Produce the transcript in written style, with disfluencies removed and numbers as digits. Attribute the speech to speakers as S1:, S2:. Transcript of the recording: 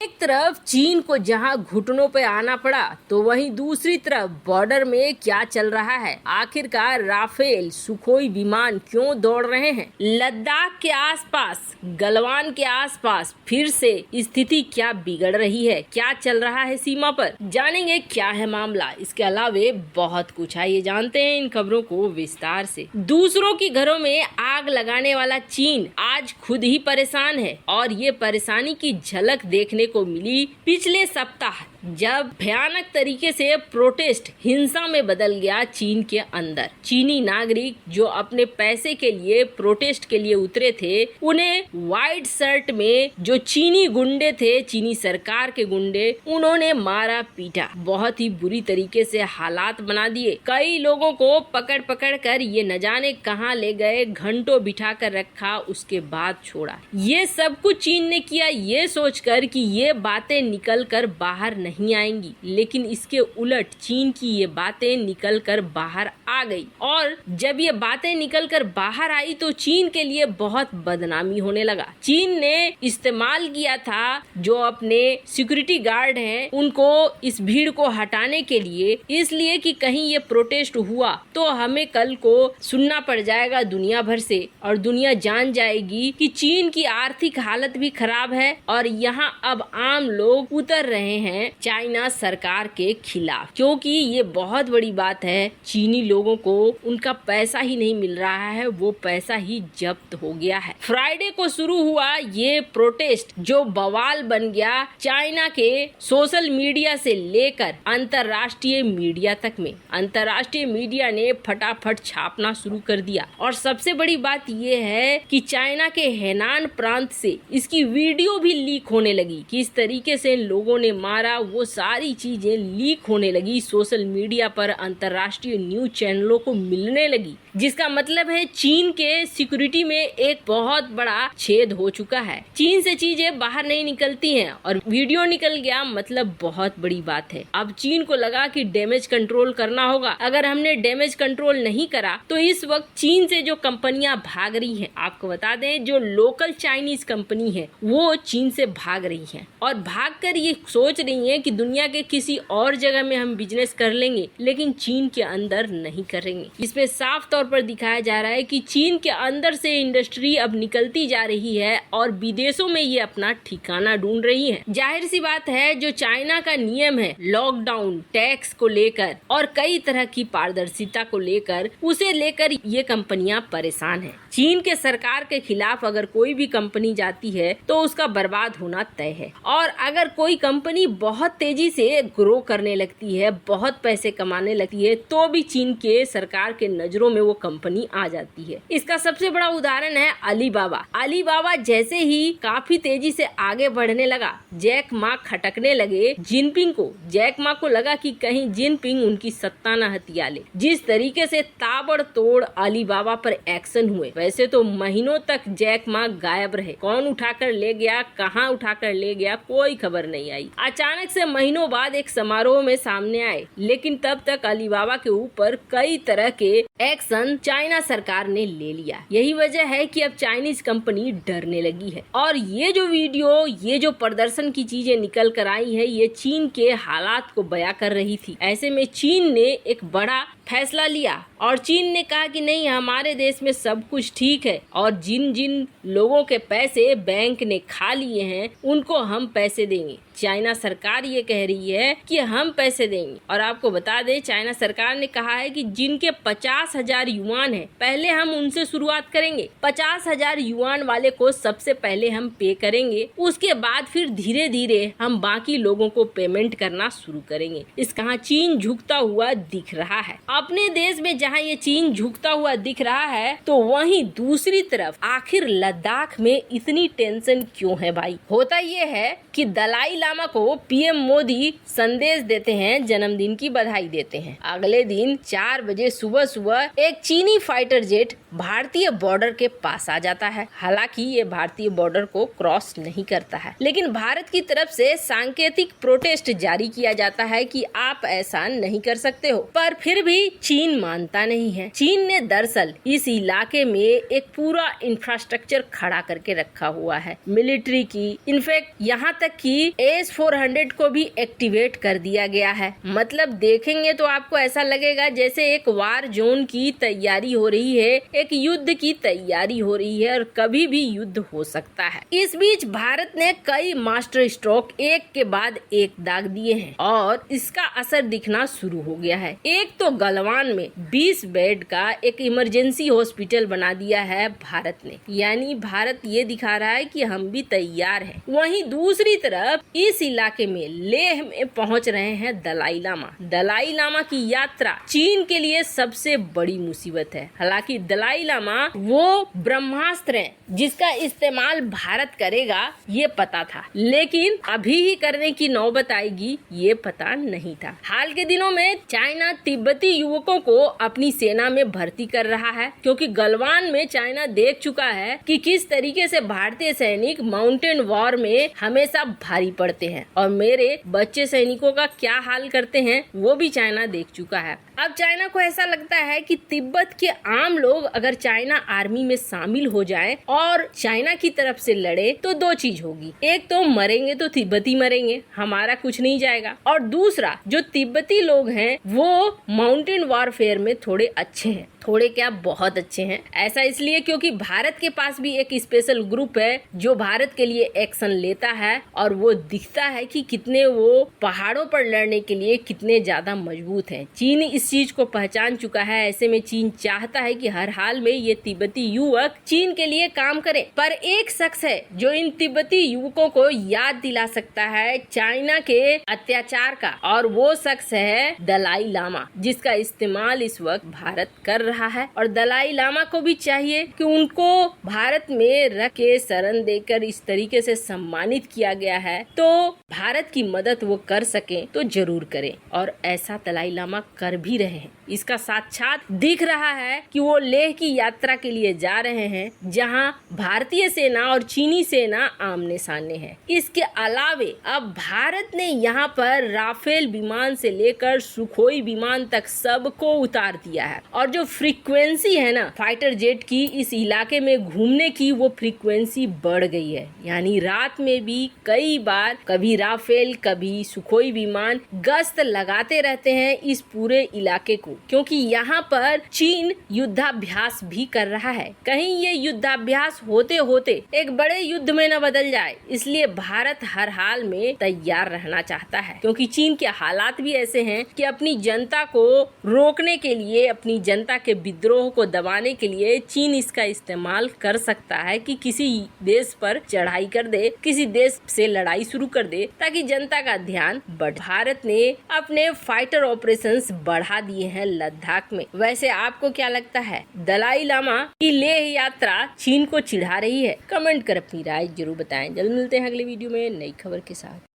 S1: एक तरफ चीन को जहां घुटनों पे आना पड़ा तो वहीं दूसरी तरफ बॉर्डर में क्या चल रहा है। आखिरकार राफेल सुखोई विमान क्यों दौड़ रहे हैं। लद्दाख के आसपास, गलवान के आसपास फिर से स्थिति क्या बिगड़ रही है, क्या चल रहा है सीमा पर, जानेंगे क्या है मामला। इसके अलावे बहुत कुछ आइए जानते हैं इन खबरों को विस्तार से। दूसरों के घरों में आग लगाने वाला चीन आज खुद ही परेशान है और ये परेशानी की झलक देखने को मिली पिछले सप्ताह, जब भयानक तरीके से प्रोटेस्ट हिंसा में बदल गया चीन के अंदर। चीनी नागरिक जो अपने पैसे के लिए प्रोटेस्ट के लिए उतरे थे, उन्हें व्हाइट शर्ट में जो चीनी गुंडे थे, चीनी सरकार के गुंडे, उन्होंने मारा पीटा, बहुत ही बुरी तरीके से हालात बना दिए। कई लोगों को पकड़ पकड़ कर ये न जाने कहां ले गए, घंटों बिठा कर रखा, उसके बाद छोड़ा। ये सब कुछ चीन ने किया ये सोचकर कि ये बातें निकल कर बाहर नहीं आएंगी, लेकिन इसके उलट चीन की ये बातें निकल कर बाहर आ गई। और जब ये बातें निकल कर बाहर आई तो चीन के लिए बहुत बदनामी होने लगा। चीन ने इस्तेमाल किया था जो अपने सिक्योरिटी गार्ड हैं, उनको इस भीड़ को हटाने के लिए, इसलिए कि कहीं ये प्रोटेस्ट हुआ तो हमें कल को सुनना पड़ जाएगा दुनिया भर से और दुनिया जान जाएगी कि चीन की आर्थिक हालत भी खराब है और यहाँ अब आम लोग उतर रहे हैं चाइना सरकार के खिलाफ। क्योंकि ये बहुत बड़ी बात है, चीनी लोगों को उनका पैसा ही नहीं मिल रहा है, वो पैसा ही जब्त हो गया है। फ्राइडे को शुरू हुआ ये प्रोटेस्ट जो बवाल बन गया चाइना के सोशल मीडिया से लेकर अंतर्राष्ट्रीय मीडिया तक में। अंतर्राष्ट्रीय मीडिया ने फटाफट छापना शुरू कर दिया और सबसे बड़ी बात ये है कि चाइना के हेनान प्रांत से इसकी वीडियो भी लीक होने लगी। किस तरीके से लोगों ने मारा, वो सारी चीजें लीक होने लगी, सोशल मीडिया पर अंतर्राष्ट्रीय न्यूज चैनलों को मिलने लगी, जिसका मतलब है चीन के सिक्योरिटी में एक बहुत बड़ा छेद हो चुका है। चीन से चीजें बाहर नहीं निकलती हैं और वीडियो निकल गया, मतलब बहुत बड़ी बात है। अब चीन को लगा कि डैमेज कंट्रोल करना होगा। अगर हमने डैमेज कंट्रोल नहीं करा तो इस वक्त चीन से जो कंपनियां भाग रही हैं, आपको बता दें जो लोकल चाइनीज कंपनी है वो चीन से भाग रही है और भागकर ये सोच रही है कि दुनिया के किसी और जगह में हम बिजनेस कर लेंगे, लेकिन चीन के अंदर नहीं करेंगे। इसमें साफ तौर पर दिखाया जा रहा है कि चीन के अंदर से इंडस्ट्री अब निकलती जा रही है और विदेशों में ये अपना ठिकाना ढूंढ रही है। जाहिर सी बात है, जो चाइना का नियम है लॉकडाउन, टैक्स को लेकर और कई तरह की पारदर्शिता को लेकर, उसे लेकर ये कंपनियां परेशान है। चीन के सरकार के खिलाफ अगर कोई भी कंपनी जाती है तो उसका बर्बाद होना तय है और अगर कोई कंपनी बहुत तेजी से ग्रो करने लगती है, बहुत पैसे कमाने लगती है, तो भी चीन के सरकार के नजरों में वो कंपनी आ जाती है। इसका सबसे बड़ा उदाहरण है अलीबाबा। अलीबाबा जैसे ही काफी तेजी से आगे बढ़ने लगा, जैक मा खटकने लगे जिनपिंग को। जैक मा को लगा कि कहीं जिनपिंग उनकी सत्ता न हथिया ले। जिस तरीके से ताबड़तोड़ अलीबाबा पर एक्शन हुए, वैसे तो महीनों तक जैक मा गायब रहे। कौन उठाकर ले गया, कहाँ उठाकर ले गया, कोई खबर नहीं आई। अचानक से महीनों बाद एक समारोह में सामने आए, लेकिन तब तक अलीबाबा के ऊपर कई तरह के एक्शन चाइना सरकार ने ले लिया। यही वजह है कि अब चाइनीज कंपनी डरने लगी है और ये जो वीडियो, ये जो प्रदर्शन की चीजें निकल कर आई है, ये चीन के हालात को बयां कर रही थी। ऐसे में चीन ने एक बड़ा फैसला लिया और चीन ने कहा कि नहीं, हमारे देश में सब कुछ ठीक है और जिन जिन लोगों के पैसे बैंक ने खा लिए हैं उनको हम पैसे देंगे। चाइना सरकार ये कह रही है कि हम पैसे देंगे। और आपको बता दें, चाइना सरकार ने कहा है कि जिनके 50,000 युआन है, पहले हम उनसे शुरुआत करेंगे। 50,000 युआन वाले को सबसे पहले हम पे करेंगे, उसके बाद फिर धीरे धीरे हम बाकी लोगों को पेमेंट करना शुरू करेंगे। इस कहा चीन झुकता हुआ दिख रहा है। अपने देश में जहाँ ये चीन झुकता हुआ दिख रहा है, तो वहीं दूसरी तरफ आखिर लद्दाख में इतनी टेंशन क्यों है भाई। होता ये है कि दलाई लामा को पीएम मोदी संदेश देते हैं, जन्मदिन की बधाई देते हैं। अगले दिन 4 बजे सुबह सुबह एक चीनी फाइटर जेट भारतीय बॉर्डर के पास आ जाता है। हालांकि ये भारतीय बॉर्डर को क्रॉस नहीं करता है, लेकिन भारत की तरफ से सांकेतिक प्रोटेस्ट जारी किया जाता है कि आप ऐसा नहीं कर सकते हो, पर फिर भी चीन मानता नहीं है। चीन ने दरअसल इस इलाके में एक पूरा इंफ्रास्ट्रक्चर खड़ा करके रखा हुआ है, मिलिट्री की। इनफैक्ट यहाँ तक कि S-400 को भी एक्टिवेट कर दिया गया है। मतलब देखेंगे तो आपको ऐसा लगेगा जैसे एक वार जोन की तैयारी हो रही है, एक युद्ध की तैयारी हो रही है और कभी भी युद्ध हो सकता है। इस बीच भारत ने कई मास्टर स्ट्रोक एक के बाद एक दाग दिए हैं और इसका असर दिखना शुरू हो गया है। एक तो गलवान में 20 बेड का एक इमरजेंसी हॉस्पिटल बना दिया है भारत ने, यानी भारत ये दिखा रहा है कि हम भी तैयार हैं। वहीं दूसरी तरफ इस इलाके में लेह में पहुंच रहे हैं दलाई लामा। दलाई लामा की यात्रा चीन के लिए सबसे बड़ी मुसीबत है। हालांकि दलाई लामा वो ब्रह्मास्त्र है जिसका इस्तेमाल भारत करेगा ये पता था, लेकिन अभी ही करने की नौबत आएगी ये पता नहीं था। हाल के दिनों में चाइना तिब्बती युवकों को अपनी सेना में भर्ती कर रहा है, क्योंकि गलवान में चाइना देख चुका है कि किस तरीके से भारतीय सैनिक माउंटेन वॉर में हमेशा भारी पड़ते हैं और मेरे बच्चे सैनिकों का क्या हाल करते हैं वो भी चाइना देख चुका है। अब चाइना को ऐसा लगता है कि तिब्बत के आम लोग अगर चाइना आर्मी में शामिल हो जाएं और चाइना की तरफ से लड़े तो दो चीज होगी, एक तो मरेंगे तो तिब्बती मरेंगे, हमारा कुछ नहीं जाएगा, और दूसरा जो तिब्बती लोग हैं वो माउंटेन वॉरफेयर में थोड़े अच्छे हैं, थोड़े क्या बहुत अच्छे हैं। ऐसा इसलिए क्योंकि भारत के पास भी एक स्पेशल ग्रुप है जो भारत के लिए एक्शन लेता है और वो दिखता है कि कितने वो पहाड़ों पर लड़ने के लिए कितने ज्यादा मजबूत हैं। चीन इस चीज को पहचान चुका है। ऐसे में चीन चाहता है कि हर हाल में ये तिब्बती युवक चीन के लिए काम करें। पर एक शख्स है जो इन तिब्बती युवकों को याद दिला सकता है चाइना के अत्याचार का, और वो शख्स है दलाई लामा, जिसका इस्तेमाल इस वक्त भारत कर रहा है। और दलाई लामा को भी चाहिए कि उनको भारत में रख के शरण देकर इस तरीके से सम्मानित किया गया है, तो भारत की मदद वो कर सके तो जरूर करें, और ऐसा दलाई लामा कर भी रहे हैं। इसका साक्षात दिख रहा है कि वो लेह की यात्रा के लिए जा रहे हैं जहां भारतीय सेना और चीनी सेना आमने सामने है। इसके अलावे अब भारत ने यहाँ पर राफेल विमान से लेकर सुखोई विमान तक सबको उतार दिया है, और जो फ्रीक्वेंसी है ना फाइटर जेट की इस इलाके में घूमने की, वो फ्रीक्वेंसी बढ़ गई है। यानी रात में भी कई बार कभी राफेल कभी सुखोई विमान गश्त लगाते रहते हैं इस पूरे इलाके को, क्योंकि यहाँ पर चीन युद्धाभ्यास भी कर रहा है। कहीं ये युद्धाभ्यास होते होते एक बड़े युद्ध में न बदल जाए, इसलिए भारत हर हाल में तैयार रहना चाहता है, क्योंकि चीन के हालात भी ऐसे हैं कि अपनी जनता को रोकने के लिए, अपनी जनता के विद्रोह को दबाने के लिए चीन इसका इस्तेमाल कर सकता है कि किसी देश पर चढ़ाई कर दे, किसी देश से लड़ाई शुरू कर दे, ताकि जनता का ध्यान बढ़े। भारत ने अपने फाइटर ऑपरेशंस बढ़ा दिए हैं लद्दाख में। वैसे आपको क्या लगता है, दलाई लामा की लेह यात्रा चीन को चिढ़ा रही है? कमेंट कर अपनी राय जरूर बताएं। जल्द मिलते हैं अगले वीडियो में नई खबर के साथ।